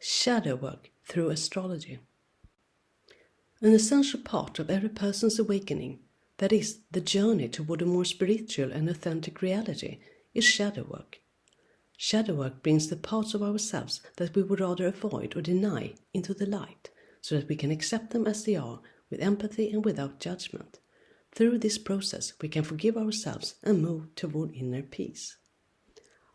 Shadow work through astrology. An essential part of every person's awakening, that is, the journey toward a more spiritual and authentic reality, is shadow work. Shadow work brings the parts of ourselves that we would rather avoid or deny into the light, so that we can accept them as they are, with empathy and without judgment. Through this process, we can forgive ourselves and move toward inner peace.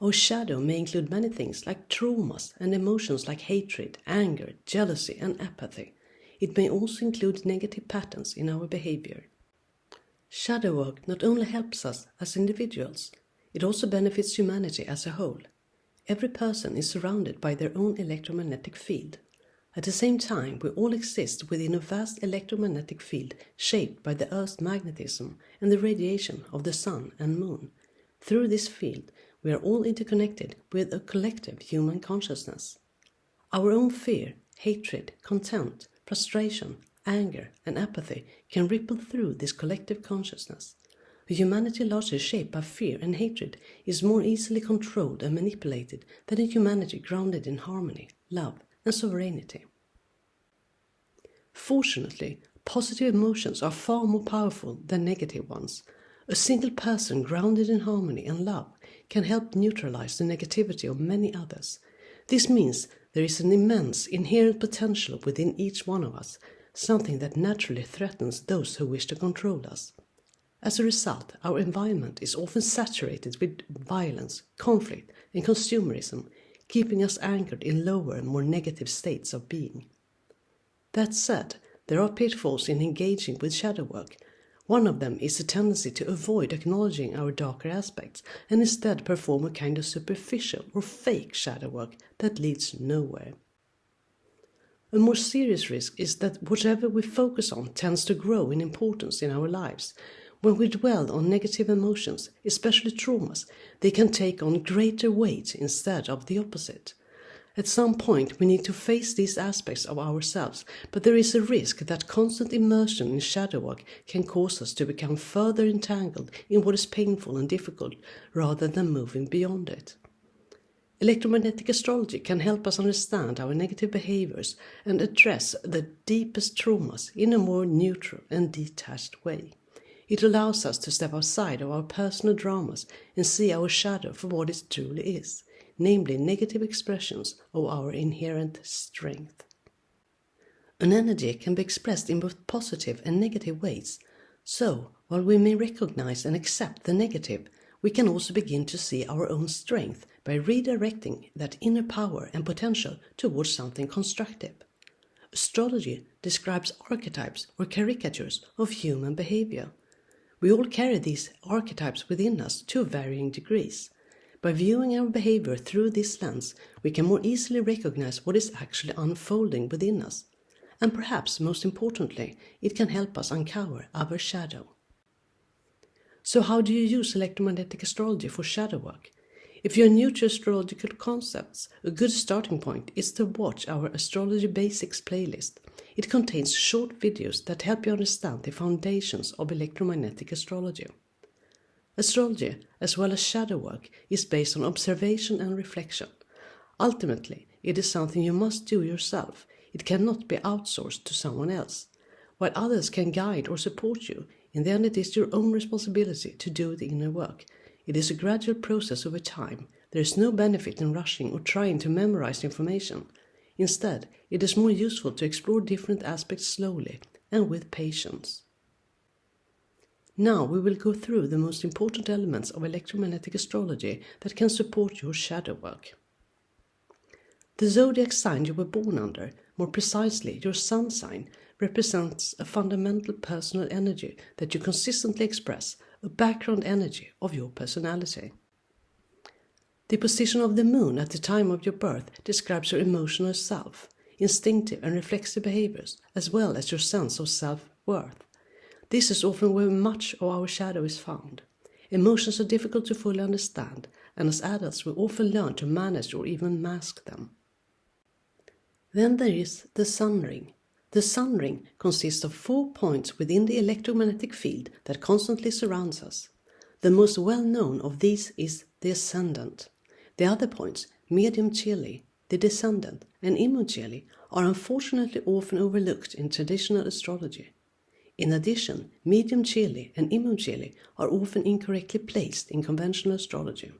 Our shadow may include many things like traumas and emotions like hatred, anger, jealousy, and apathy. It may also include negative patterns in our behavior. Shadow work not only helps us as individuals, it also benefits humanity as a whole. Every person is surrounded by their own electromagnetic field. At the same time, we all exist within a vast electromagnetic field shaped by the Earth's magnetism and the radiation of the sun and moon. Through this field, we are all interconnected with a collective human consciousness. Our own fear, hatred, contempt, frustration, anger, and apathy can ripple through this collective consciousness. A humanity largely shaped by fear and hatred is more easily controlled and manipulated than a humanity grounded in harmony, love, and sovereignty. Fortunately, positive emotions are far more powerful than negative ones. A single person grounded in harmony and love can help neutralize the negativity of many others. This means there is an immense inherent potential within each one of us, something that naturally threatens those who wish to control us. As a result, our environment is often saturated with violence, conflict, and consumerism, keeping us anchored in lower and more negative states of being. That said, there are pitfalls in engaging with shadow work. One of them is a tendency to avoid acknowledging our darker aspects and instead perform a kind of superficial or fake shadow work that leads nowhere. A more serious risk is that whatever we focus on tends to grow in importance in our lives. When we dwell on negative emotions, especially traumas, they can take on greater weight instead of the opposite. At some point, we need to face these aspects of ourselves, but there is a risk that constant immersion in shadow work can cause us to become further entangled in what is painful and difficult, rather than moving beyond it. Electromagnetic astrology can help us understand our negative behaviors and address the deepest traumas in a more neutral and detached way. It allows us to step outside of our personal dramas and see our shadow for what it truly is, namely negative expressions of our inherent strength. An energy can be expressed in both positive and negative ways, so while we may recognize and accept the negative, we can also begin to see our own strength by redirecting that inner power and potential towards something constructive. Astrology describes archetypes or caricatures of human behavior. We all carry these archetypes within us to varying degrees. By viewing our behavior through this lens, we can more easily recognize what is actually unfolding within us. And perhaps most importantly, it can help us uncover our shadow. So how do you use electromagnetic astrology for shadow work? If you're new to astrological concepts, a good starting point is to watch our Astrology Basics playlist. It contains short videos that help you understand the foundations of electromagnetic astrology. Astrology, as well as shadow work, is based on observation and reflection. Ultimately, it is something you must do yourself. It cannot be outsourced to someone else. While others can guide or support you, in the end it is your own responsibility to do the inner work. It is a gradual process over time. There is no benefit in rushing or trying to memorize information. Instead, it is more useful to explore different aspects slowly and with patience. Now we will go through the most important elements of electromagnetic astrology that can support your shadow work. The zodiac sign you were born under, more precisely your sun sign, represents a fundamental personal energy that you consistently express, a background energy of your personality. The position of the moon at the time of your birth describes your emotional self, instinctive and reflexive behaviors, as well as your sense of self-worth. This is often where much of our shadow is found. Emotions are difficult to fully understand, and as adults we often learn to manage or even mask them. Then there is the Sunring. The Sunring consists of 4 points within the electromagnetic field that constantly surrounds us. The most well-known of these is the Ascendant. The other points, Medium Chile, the descendant, and Imogeli are unfortunately often overlooked in traditional astrology. In addition, medium Chile and Imogeli are often incorrectly placed in conventional astrology.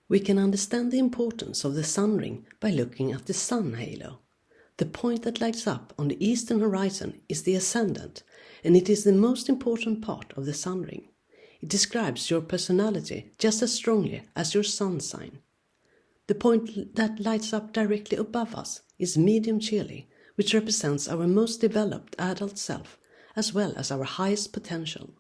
We can understand the importance of the Sunring by looking at the sun halo. The point that lights up on the eastern horizon is the ascendant, and it is the most important part of the Sunring. It describes your personality just as strongly as your sun sign. The point that lights up directly above us is medium Chile, which represents our most developed adult self, as well as our highest potential.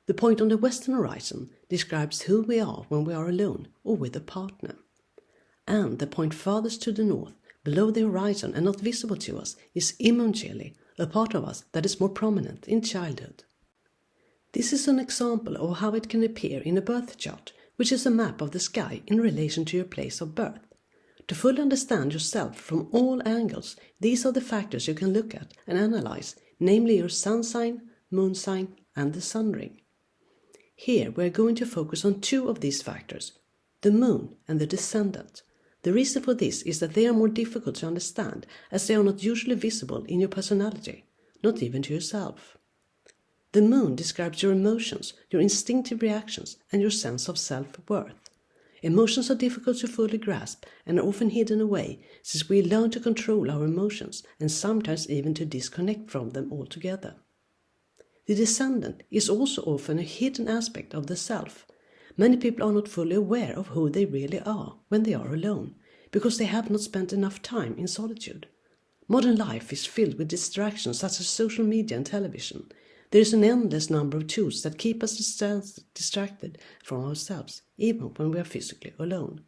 The point on the western horizon describes who we are when we are alone or with a partner. And the point farthest to the north, below the horizon and not visible to us, is Imogeli, a part of us that is more prominent in childhood. This is an example of how it can appear in a birth chart, which is a map of the sky in relation to your place of birth. To fully understand yourself from all angles, these are the factors you can look at and analyze, namely your sun sign, moon sign, and the sun ring. Here we are going to focus on two of these factors, the moon and the descendant. The reason for this is that they are more difficult to understand, as they are not usually visible in your personality, not even to yourself. The moon describes your emotions, your instinctive reactions, and your sense of self-worth. Emotions are difficult to fully grasp and are often hidden away, since we learn to control our emotions and sometimes even to disconnect from them altogether. The descendant is also often a hidden aspect of the self. Many people are not fully aware of who they really are when they are alone, because they have not spent enough time in solitude. Modern life is filled with distractions such as social media and television. There is an endless number of tools that keep us distracted from ourselves, even when we are physically alone.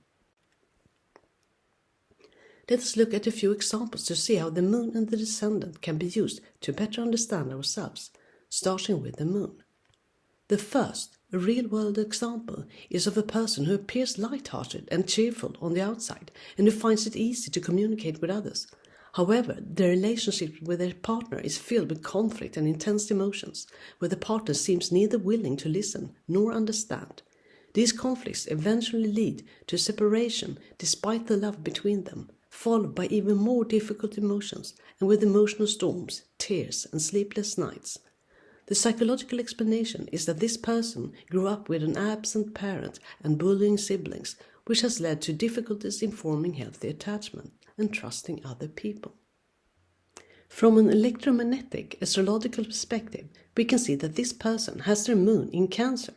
Let us look at a few examples to see how the moon and the descendant can be used to better understand ourselves, starting with the moon. The first, a real-world example, is of a person who appears light-hearted and cheerful on the outside and who finds it easy to communicate with others. However, their relationship with their partner is filled with conflict and intense emotions, where the partner seems neither willing to listen nor understand. These conflicts eventually lead to separation despite the love between them, followed by even more difficult emotions and with emotional storms, tears, and sleepless nights. The psychological explanation is that this person grew up with an absent parent and bullying siblings, which has led to difficulties in forming healthy attachment and trusting other people. From an electromagnetic astrological perspective, we can see that this person has their moon in Cancer.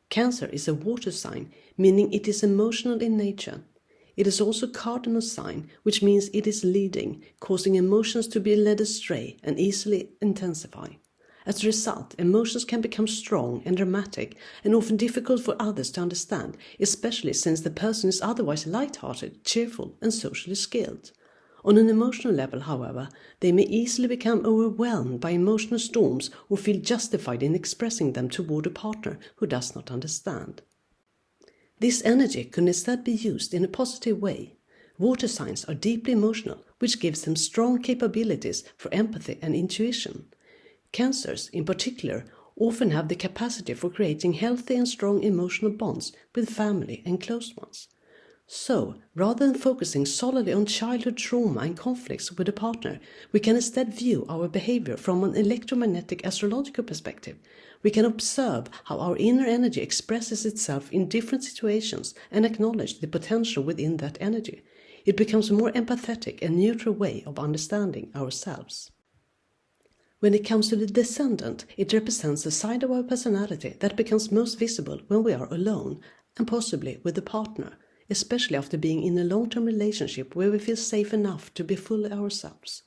Cancer is a water sign, meaning it is emotional in nature. It is also a cardinal sign, which means it is leading, causing emotions to be led astray and easily intensify. As a result, emotions can become strong and dramatic and often difficult for others to understand, especially since the person is otherwise light-hearted, cheerful, and socially skilled. On an emotional level, however, they may easily become overwhelmed by emotional storms or feel justified in expressing them toward a partner who does not understand. This energy can instead be used in a positive way. Water signs are deeply emotional, which gives them strong capabilities for empathy and intuition. Cancers, in particular, often have the capacity for creating healthy and strong emotional bonds with family and close ones. So, rather than focusing solely on childhood trauma and conflicts with a partner, we can instead view our behavior from an electromagnetic astrological perspective. We can observe how our inner energy expresses itself in different situations and acknowledge the potential within that energy. It becomes a more empathetic and neutral way of understanding ourselves. When it comes to the descendant, it represents a side of our personality that becomes most visible when we are alone, and possibly with a partner, especially after being in a long-term relationship where we feel safe enough to be fully ourselves.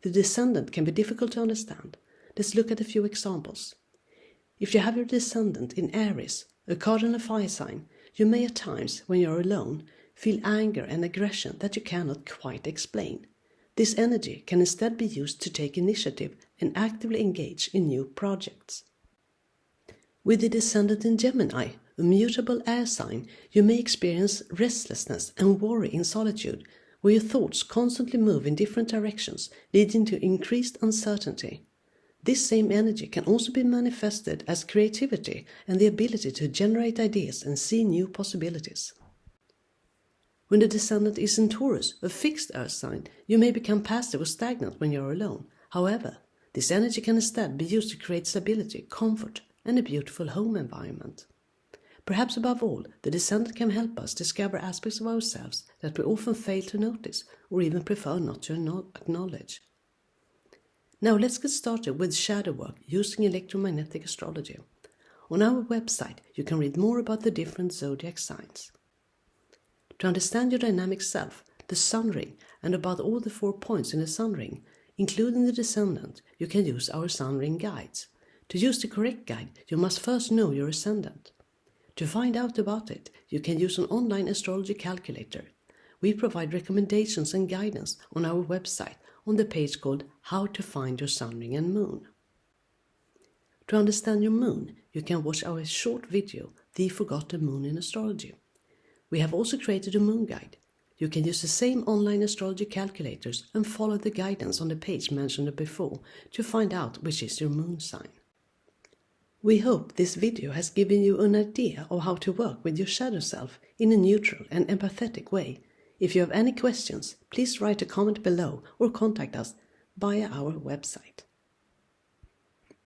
The descendant can be difficult to understand. Let's look at a few examples. If you have your descendant in Aries, a cardinal fire sign, you may at times, when you are alone, feel anger and aggression that you cannot quite explain. This energy can instead be used to take initiative and actively engage in new projects. With the descendant in Gemini, a mutable air sign, you may experience restlessness and worry in solitude, where your thoughts constantly move in different directions, leading to increased uncertainty. This same energy can also be manifested as creativity and the ability to generate ideas and see new possibilities. When the descendant is in Taurus, a fixed earth sign, you may become passive or stagnant when you're alone. However, this energy can instead be used to create stability, comfort, and a beautiful home environment. Perhaps above all, the descendant can help us discover aspects of ourselves that we often fail to notice or even prefer not to acknowledge. Now let's get started with shadow work using electromagnetic astrology. On our website, you can read more about the different zodiac signs. To understand your dynamic self, the Sunring, and about all the 4 points in the Sunring, including the descendant, you can use our Sunring guides. To use the correct guide, you must first know your ascendant. To find out about it, you can use an online astrology calculator. We provide recommendations and guidance on our website on the page called How to Find Your Sunring and Moon. To understand your moon, you can watch our short video, The Forgotten Moon in Astrology. We have also created a moon guide. You can use the same online astrology calculators and follow the guidance on the page mentioned before to find out which is your moon sign. We hope this video has given you an idea of how to work with your shadow self in a neutral and empathetic way. If you have any questions, please write a comment below or contact us via our website.